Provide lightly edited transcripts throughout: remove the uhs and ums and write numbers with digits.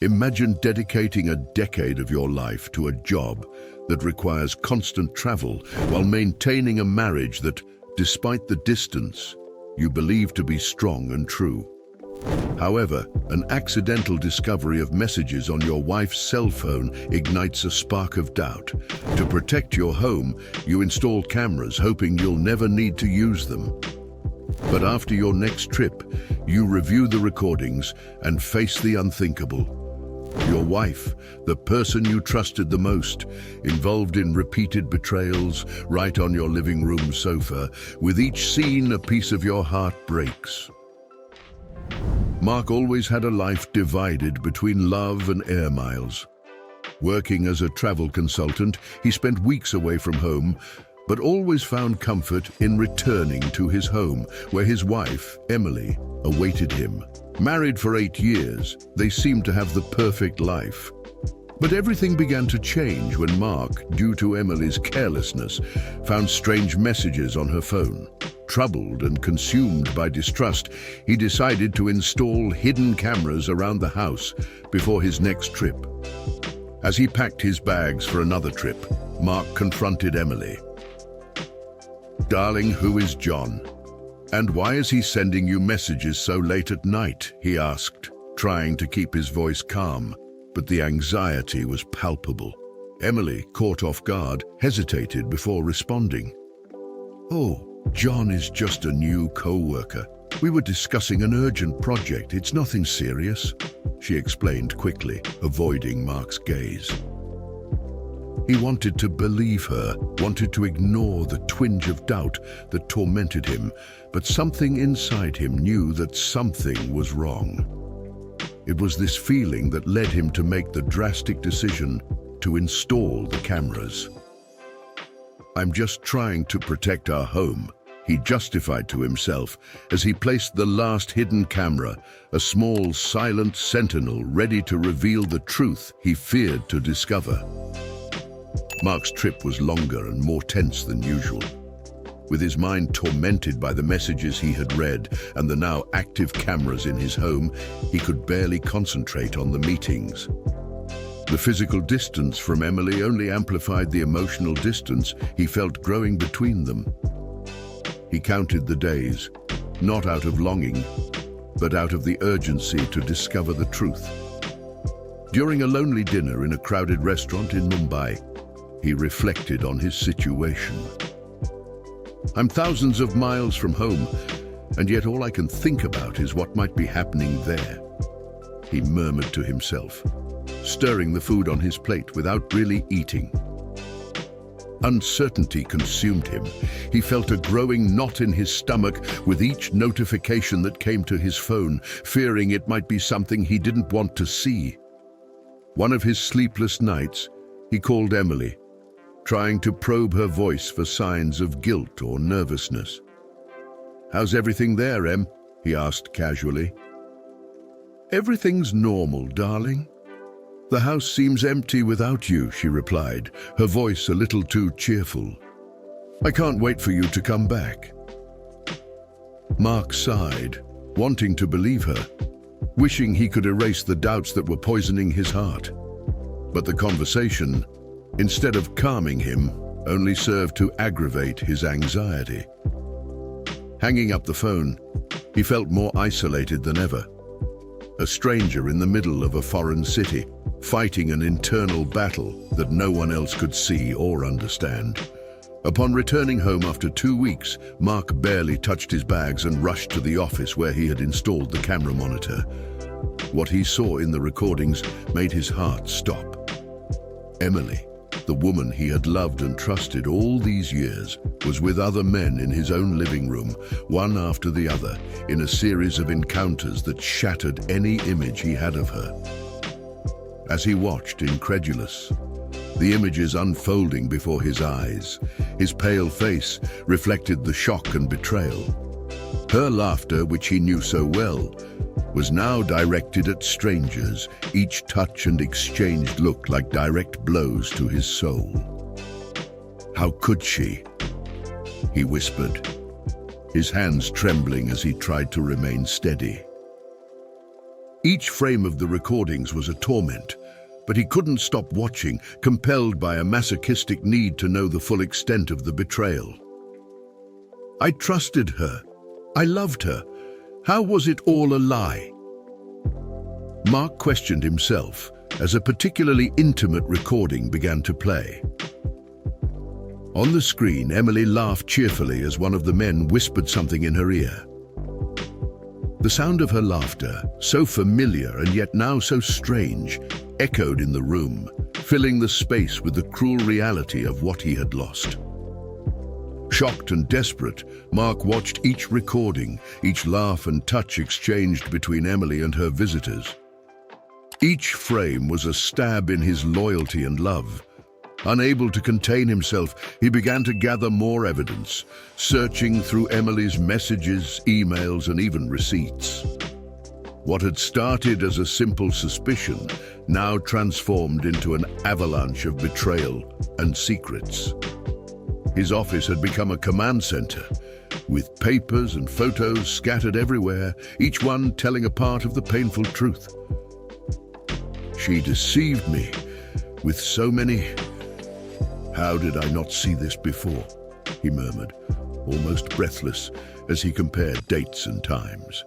Imagine dedicating a decade of your life to a job that requires constant travel while maintaining a marriage that, despite the distance, you believe to be strong and true. However, an accidental discovery of messages on your wife's cell phone ignites a spark of doubt. To protect your home, you install cameras hoping you'll never need to use them. But after your next trip, you review the recordings and face the unthinkable. Your wife, the person you trusted the most, involved in repeated betrayals right on your living room sofa. With each scene, a piece of your heart breaks. Mark always had a life divided between love and air miles. Working as a travel consultant, he spent weeks away from home, but always found comfort in returning to his home, where his wife, Emily, awaited him. Married for 8 years, they seemed to have the perfect life. But everything began to change when Mark, due to Emily's carelessness, found strange messages on her phone. Troubled and consumed by distrust, he decided to install hidden cameras around the house before his next trip. As he packed his bags for another trip, Mark confronted Emily. "Darling, who is John? And why is he sending you messages so late at night?" he asked, trying to keep his voice calm, but the anxiety was palpable. Emily, caught off guard, hesitated before responding. "Oh, John is just a new co-worker. We were discussing an urgent project. It's nothing serious," she explained quickly, avoiding Mark's gaze. He wanted to believe her, wanted to ignore the twinge of doubt that tormented him, but something inside him knew that something was wrong. It was this feeling that led him to make the drastic decision to install the cameras. "I'm just trying to protect our home," he justified to himself as he placed the last hidden camera, a small, silent sentinel ready to reveal the truth he feared to discover. Mark's trip was longer and more tense than usual. With his mind tormented by the messages he had read and the now active cameras in his home, he could barely concentrate on the meetings. The physical distance from Emily only amplified the emotional distance he felt growing between them. He counted the days, not out of longing, but out of the urgency to discover the truth. During a lonely dinner in a crowded restaurant in Mumbai, he reflected on his situation. "I'm thousands of miles from home, and yet all I can think about is what might be happening there," he murmured to himself, stirring the food on his plate without really eating. Uncertainty consumed him. He felt a growing knot in his stomach with each notification that came to his phone, fearing it might be something he didn't want to see. One of his sleepless nights, he called Emily, trying to probe her voice for signs of guilt or nervousness. "How's everything there, Em?" he asked casually. "Everything's normal, darling. The house seems empty without you," she replied, her voice a little too cheerful. "I can't wait for you to come back." Mark sighed, wanting to believe her, wishing he could erase the doubts that were poisoning his heart. But the conversation, instead of calming him, only served to aggravate his anxiety. Hanging up the phone, he felt more isolated than ever. A stranger in the middle of a foreign city, fighting an internal battle that no one else could see or understand. Upon returning home after 2 weeks, Mark barely touched his bags and rushed to the office where he had installed the camera monitor. What he saw in the recordings made his heart stop. Emily, the woman he had loved and trusted all these years, was with other men in his own living room, one after the other, in a series of encounters that shattered any image he had of her. As he watched, incredulous, the images unfolding before his eyes, his pale face reflected the shock and betrayal. Her laughter, which he knew so well, was now directed at strangers, each touch and exchanged look like direct blows to his soul. "How could she?" he whispered, his hands trembling as he tried to remain steady. Each frame of the recordings was a torment, but he couldn't stop watching, compelled by a masochistic need to know the full extent of the betrayal. I trusted her. I loved her. How was it all a lie? Mark questioned himself as a particularly intimate recording began to play. On the screen, Emily laughed cheerfully as one of the men whispered something in her ear. The sound of her laughter, so familiar and yet now so strange, echoed in the room, filling the space with the cruel reality of what he had lost. Shocked and desperate, Mark watched each recording, each laugh and touch exchanged between Emily and her visitors. Each frame was a stab in his loyalty and love. Unable to contain himself, he began to gather more evidence, searching through Emily's messages, emails, and even receipts. What had started as a simple suspicion now transformed into an avalanche of betrayal and secrets. His office had become a command center, with papers and photos scattered everywhere, each one telling a part of the painful truth. She deceived me with so many. How did I not see this before? He murmured, almost breathless, as he compared dates and times,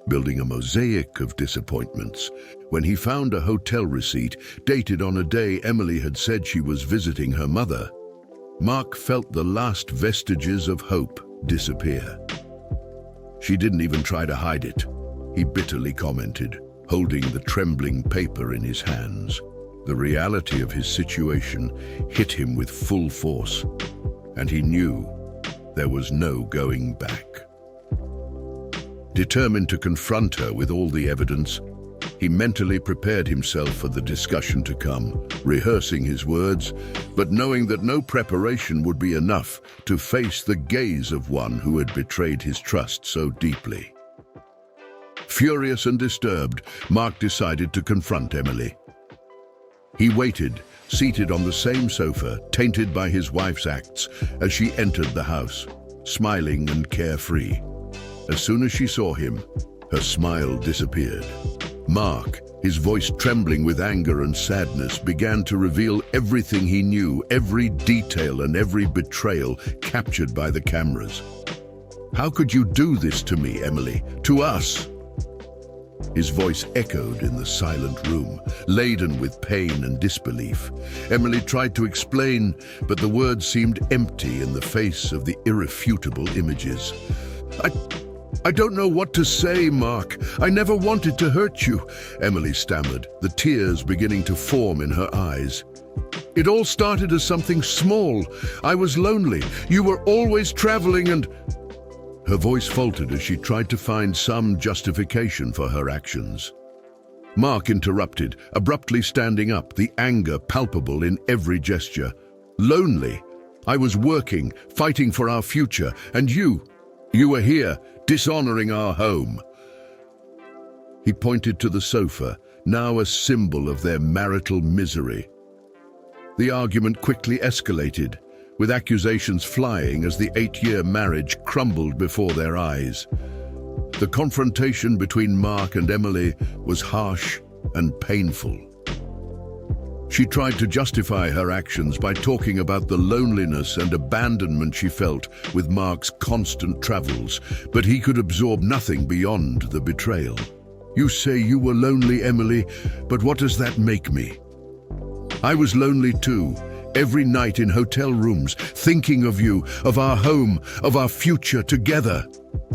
building a mosaic of disappointments. When he found a hotel receipt dated on a day Emily had said she was visiting her mother, Mark felt the last vestiges of hope disappear. She didn't even try to hide it, he bitterly commented, holding the trembling paper in his hands. The reality of his situation hit him with full force, and he knew there was no going back. Determined to confront her with all the evidence, he mentally prepared himself for the discussion to come, rehearsing his words, but knowing that no preparation would be enough to face the gaze of one who had betrayed his trust so deeply. Furious and disturbed, Mark decided to confront Emily. He waited, seated on the same sofa, tainted by his wife's acts, as she entered the house, smiling and carefree. As soon as she saw him, her smile disappeared. Mark, his voice trembling with anger and sadness, began to reveal everything he knew, every detail and every betrayal captured by the cameras. How could you do this to me, Emily? To us? His voice echoed in the silent room, laden with pain and disbelief. Emily tried to explain, but the words seemed empty in the face of the irrefutable images. I don't know what to say, Mark. I never wanted to hurt you, Emily stammered, the tears beginning to form in her eyes. It all started as something small. I was lonely. You were always traveling and... Her voice faltered as she tried to find some justification for her actions. Mark interrupted, abruptly standing up, the anger palpable in every gesture. Lonely. I was working, fighting for our future, and you were here, dishonoring our home. He pointed to the sofa, now a symbol of their marital misery. The argument quickly escalated, with accusations flying as the 8-year marriage crumbled before their eyes. The confrontation between Mark and Emily was harsh and painful. She tried to justify her actions by talking about the loneliness and abandonment she felt with Mark's constant travels, but he could absorb nothing beyond the betrayal. You say you were lonely, Emily, but what does that make me? I was lonely too. Every night in hotel rooms, thinking of you, of our home, of our future together.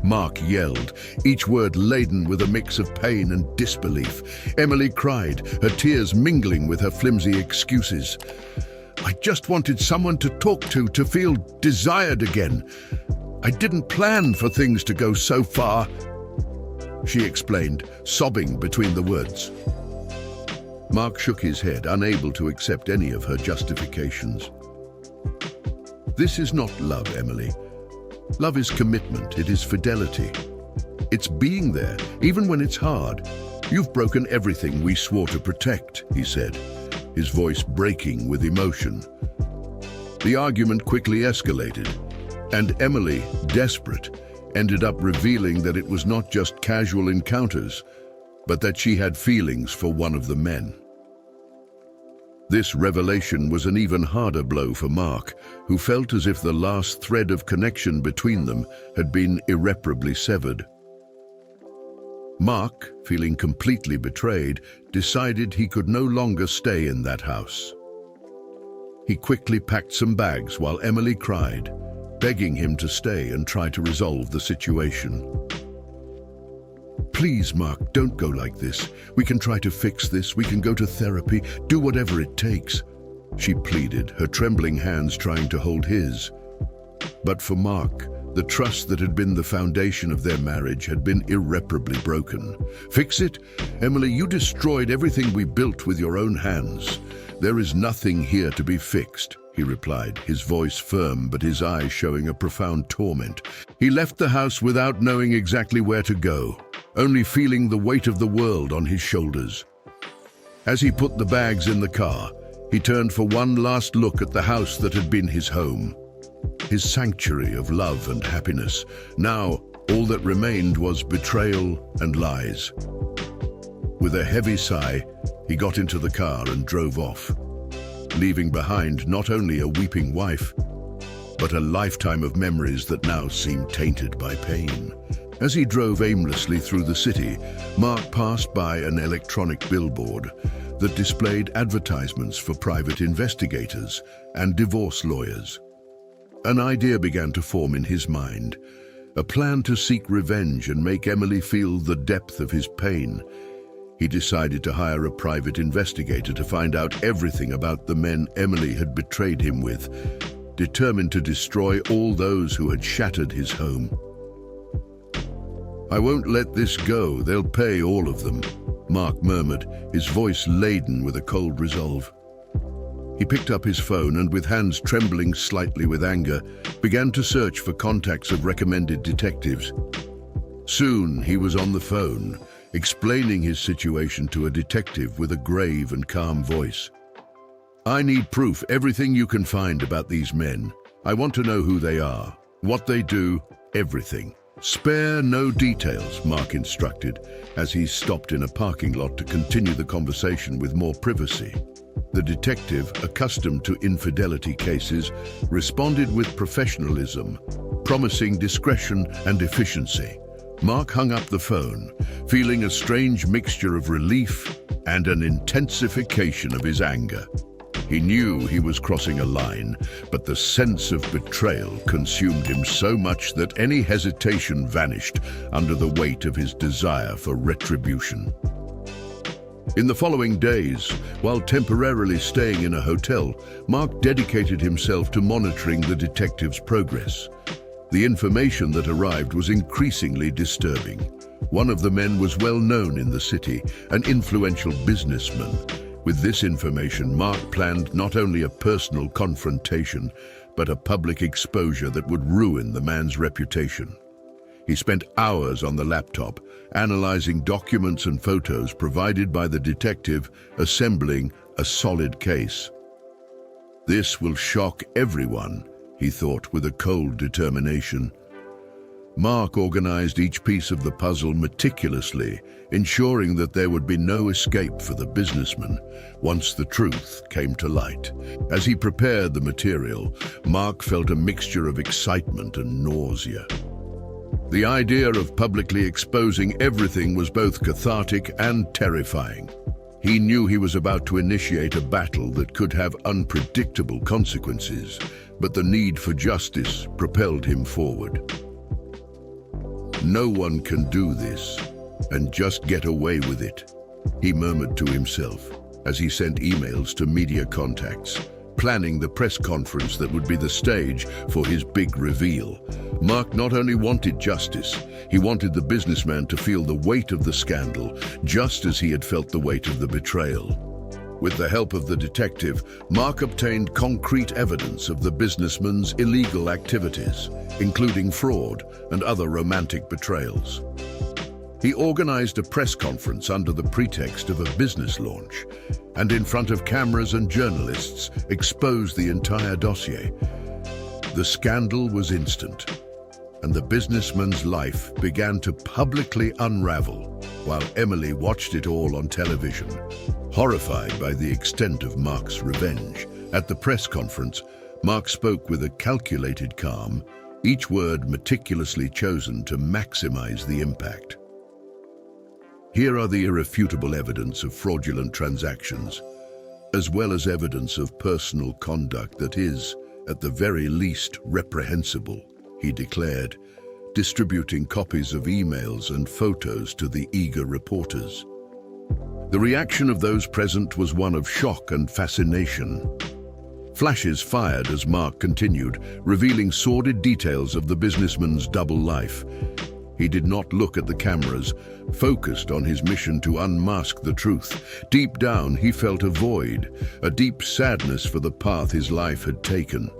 Mark yelled, each word laden with a mix of pain and disbelief. Emily cried, her tears mingling with her flimsy excuses. I just wanted someone to talk to feel desired again. I didn't plan for things to go so far, she explained, sobbing between the words. Mark shook his head, unable to accept any of her justifications. This is not love, Emily. Love is commitment, it is fidelity. It's being there, even when it's hard. You've broken everything we swore to protect, he said, his voice breaking with emotion. The argument quickly escalated, and Emily, desperate, ended up revealing that it was not just casual encounters, but that she had feelings for one of the men. This revelation was an even harder blow for Mark, who felt as if the last thread of connection between them had been irreparably severed. Mark, feeling completely betrayed, decided he could no longer stay in that house. He quickly packed some bags while Emily cried, begging him to stay and try to resolve the situation. "Please, Mark, don't go like this. We can try to fix this. We can go to therapy, do whatever it takes," she pleaded, her trembling hands trying to hold his. But for Mark, the trust that had been the foundation of their marriage had been irreparably broken. "Fix it? Emily, you destroyed everything we built with your own hands. There is nothing here to be fixed," he replied, his voice firm but his eyes showing a profound torment. He left the house without knowing exactly where to go, only feeling the weight of the world on his shoulders. As he put the bags in the car, he turned for one last look at the house that had been his home, his sanctuary of love and happiness. Now, all that remained was betrayal and lies. With a heavy sigh, he got into the car and drove off, leaving behind not only a weeping wife, but a lifetime of memories that now seemed tainted by pain. As he drove aimlessly through the city, Mark passed by an electronic billboard that displayed advertisements for private investigators and divorce lawyers. An idea began to form in his mind, a plan to seek revenge and make Emily feel the depth of his pain. He decided to hire a private investigator to find out everything about the men Emily had betrayed him with, determined to destroy all those who had shattered his home. "I won't let this go. They'll pay, all of them," Mark murmured, his voice laden with a cold resolve. He picked up his phone and, with hands trembling slightly with anger, began to search for contacts of recommended detectives. Soon he was on the phone, explaining his situation to a detective with a grave and calm voice. "I need proof, everything you can find about these men. I want to know who they are, what they do, everything. Spare no details," Mark instructed, as he stopped in a parking lot to continue the conversation with more privacy. The detective, accustomed to infidelity cases, responded with professionalism, promising discretion and efficiency. Mark hung up the phone, feeling a strange mixture of relief and an intensification of his anger. He knew he was crossing a line, but the sense of betrayal consumed him so much that any hesitation vanished under the weight of his desire for retribution. In the following days, while temporarily staying in a hotel, Mark dedicated himself to monitoring the detective's progress. The information that arrived was increasingly disturbing. One of the men was well known in the city, an influential businessman. With this information, Mark planned not only a personal confrontation, but a public exposure that would ruin the man's reputation. He spent hours on the laptop, analyzing documents and photos provided by the detective, assembling a solid case. "This will shock everyone," he thought with a cold determination. Mark organized each piece of the puzzle meticulously, ensuring that there would be no escape for the businessman once the truth came to light. As he prepared the material, Mark felt a mixture of excitement and nausea. The idea of publicly exposing everything was both cathartic and terrifying. He knew he was about to initiate a battle that could have unpredictable consequences, but the need for justice propelled him forward. "No one can do this and just get away with it," he murmured to himself as he sent emails to media contacts, planning the press conference that would be the stage for his big reveal. Mark not only wanted justice, he wanted the businessman to feel the weight of the scandal, just as he had felt the weight of the betrayal. With the help of the detective, Mark obtained concrete evidence of the businessman's illegal activities, including fraud and other romantic betrayals. He organized a press conference under the pretext of a business launch, and in front of cameras and journalists exposed the entire dossier. The scandal was instant. and the businessman's life began to publicly unravel, while Emily watched it all on television, horrified by the extent of Mark's revenge. At the press conference, Mark spoke with a calculated calm, each word meticulously chosen to maximize the impact. Here are the irrefutable evidence of fraudulent transactions, as well as evidence of personal conduct that is, at the very least, reprehensible, he declared, distributing copies of emails and photos to the eager reporters. The reaction of those present was one of shock and fascination. Flashes fired as Mark continued, revealing sordid details of the businessman's double life. He did not look at the cameras, focused on his mission to unmask the truth. Deep down, he felt a void, a deep sadness for the path his life had taken.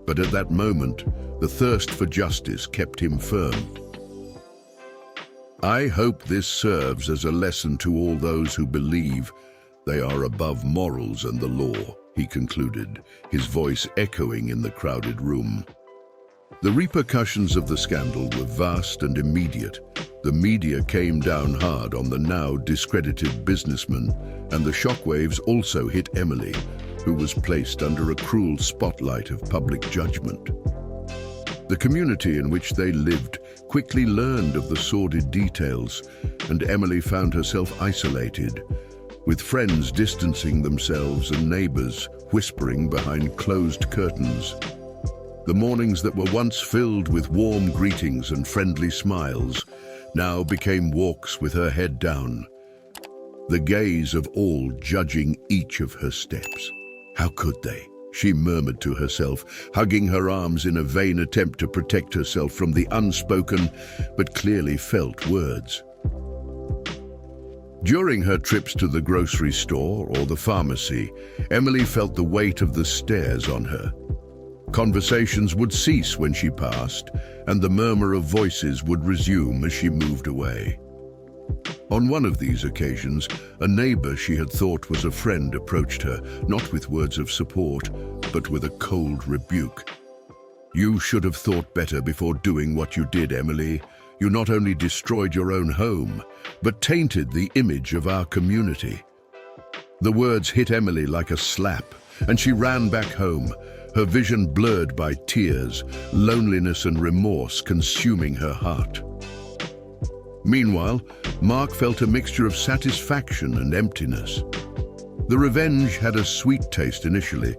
But at that moment, the thirst for justice kept him firm. I hope this serves as a lesson to all those who believe they are above morals and the law, he concluded, his voice echoing in the crowded room. The repercussions of the scandal were vast and immediate. The media came down hard on the now discredited businessman, and the shockwaves also hit Emily, who was placed under a cruel spotlight of public judgment. The community in which they lived quickly learned of the sordid details, and Emily found herself isolated, with friends distancing themselves and neighbors whispering behind closed curtains. The mornings that were once filled with warm greetings and friendly smiles now became walks with her head down, the gaze of all judging each of her steps. How could they? She murmured to herself, hugging her arms in a vain attempt to protect herself from the unspoken but clearly felt words. During her trips to the grocery store or the pharmacy, Emily felt the weight of the stairs on her. Conversations would cease when she passed, and the murmur of voices would resume as she moved away. On one of these occasions, a neighbor she had thought was a friend approached her, not with words of support, but with a cold rebuke. "You should have thought better before doing what you did, Emily. You not only destroyed your own home, but tainted the image of our community." The words hit Emily like a slap, and she ran back home, her vision blurred by tears, loneliness and remorse consuming her heart. Meanwhile, Mark felt a mixture of satisfaction and emptiness. The revenge had a sweet taste initially,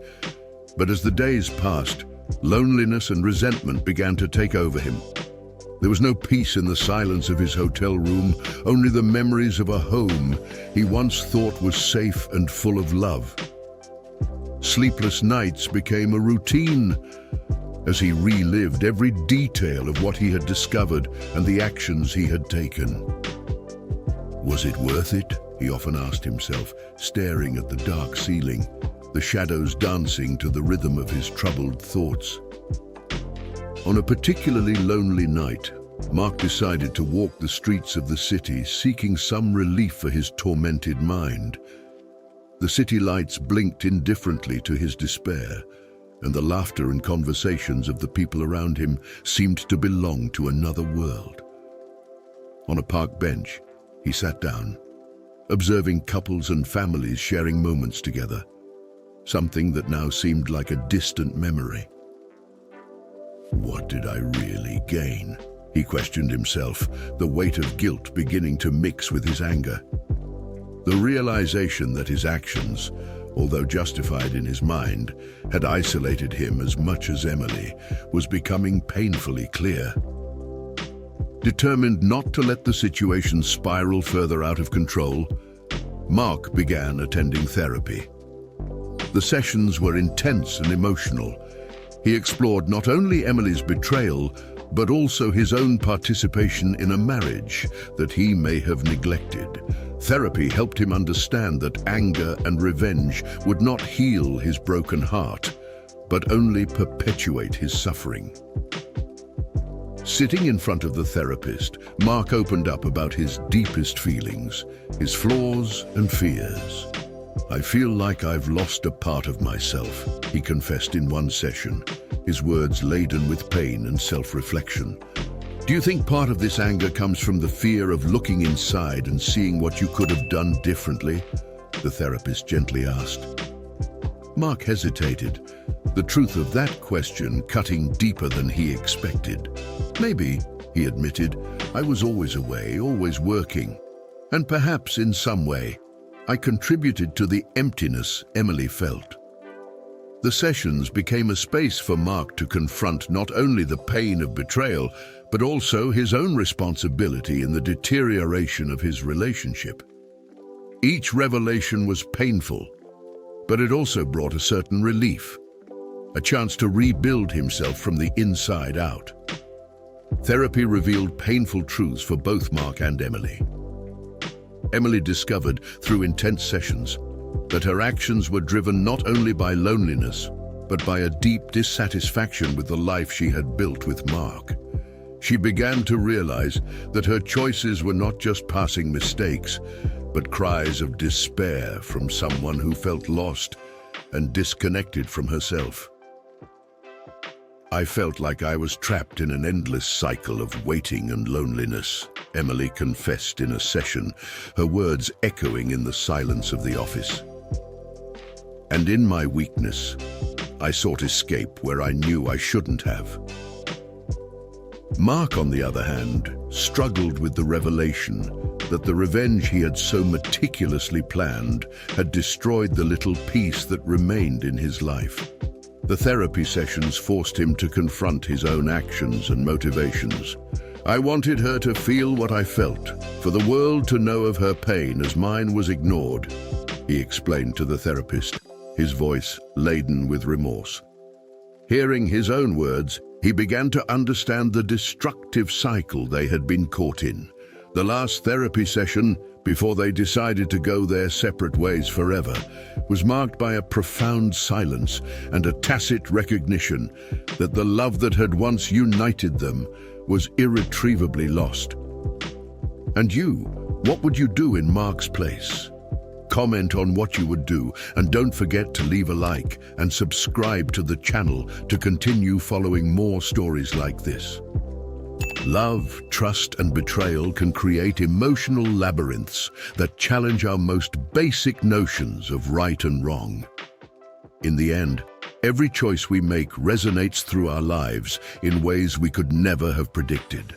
but as the days passed, loneliness and resentment began to take over him. There was no peace in the silence of his hotel room, only the memories of a home he once thought was safe and full of love. Sleepless nights became a routine as he relived every detail of what he had discovered and the actions he had taken. Was it worth it? He often asked himself, staring at the dark ceiling, the shadows dancing to the rhythm of his troubled thoughts. On a particularly lonely night, Mark decided to walk the streets of the city, seeking some relief for his tormented mind. The city lights blinked indifferently to his despair, and the laughter and conversations of the people around him seemed to belong to another world. On a park bench, he sat down, observing couples and families sharing moments together, something that now seemed like a distant memory. What did I really gain? He questioned himself, the weight of guilt beginning to mix with his anger. The realization that his actions, although justified in his mind, had isolated him as much as Emily, was becoming painfully clear. Determined not to let the situation spiral further out of control, Mark began attending therapy. The sessions were intense and emotional. He explored not only Emily's betrayal, but also his own participation in a marriage that he may have neglected. Therapy helped him understand that anger and revenge would not heal his broken heart, but only perpetuate his suffering. Sitting in front of the therapist, Mark opened up about his deepest feelings, his flaws and fears. "I feel like I've lost a part of myself," he confessed in one session, his words laden with pain and self-reflection. "Do you think part of this anger comes from the fear of looking inside and seeing what you could have done differently?" the therapist gently asked. Mark hesitated, the truth of that question cutting deeper than he expected. "Maybe," he admitted, "I was always away, always working. And perhaps in some way, I contributed to the emptiness Emily felt." The sessions became a space for Mark to confront not only the pain of betrayal, but also his own responsibility in the deterioration of his relationship. Each revelation was painful, but it also brought a certain relief, a chance to rebuild himself from the inside out. Therapy revealed painful truths for both Mark and Emily. Emily discovered, through intense sessions, that her actions were driven not only by loneliness, but by a deep dissatisfaction with the life she had built with Mark. She began to realize that her choices were not just passing mistakes, but cries of despair from someone who felt lost and disconnected from herself. "I felt like I was trapped in an endless cycle of waiting and loneliness," Emily confessed in a session, her words echoing in the silence of the office. "And in my weakness, I sought escape where I knew I shouldn't have." Mark, on the other hand, struggled with the revelation that the revenge he had so meticulously planned had destroyed the little peace that remained in his life. The therapy sessions forced him to confront his own actions and motivations. "I wanted her to feel what I felt, for the world to know of her pain as mine was ignored," he explained to the therapist, his voice laden with remorse. Hearing his own words, he began to understand the destructive cycle they had been caught in. The last therapy session, before they decided to go their separate ways forever, was marked by a profound silence and a tacit recognition that the love that had once united them was irretrievably lost. And you, what would you do in Mark's place? Comment on what you would do, and don't forget to leave a like and subscribe to the channel to continue following more stories like this. Love, trust, and betrayal can create emotional labyrinths that challenge our most basic notions of right and wrong. In the end, every choice we make resonates through our lives in ways we could never have predicted.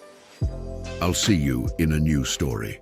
I'll see you in a new story.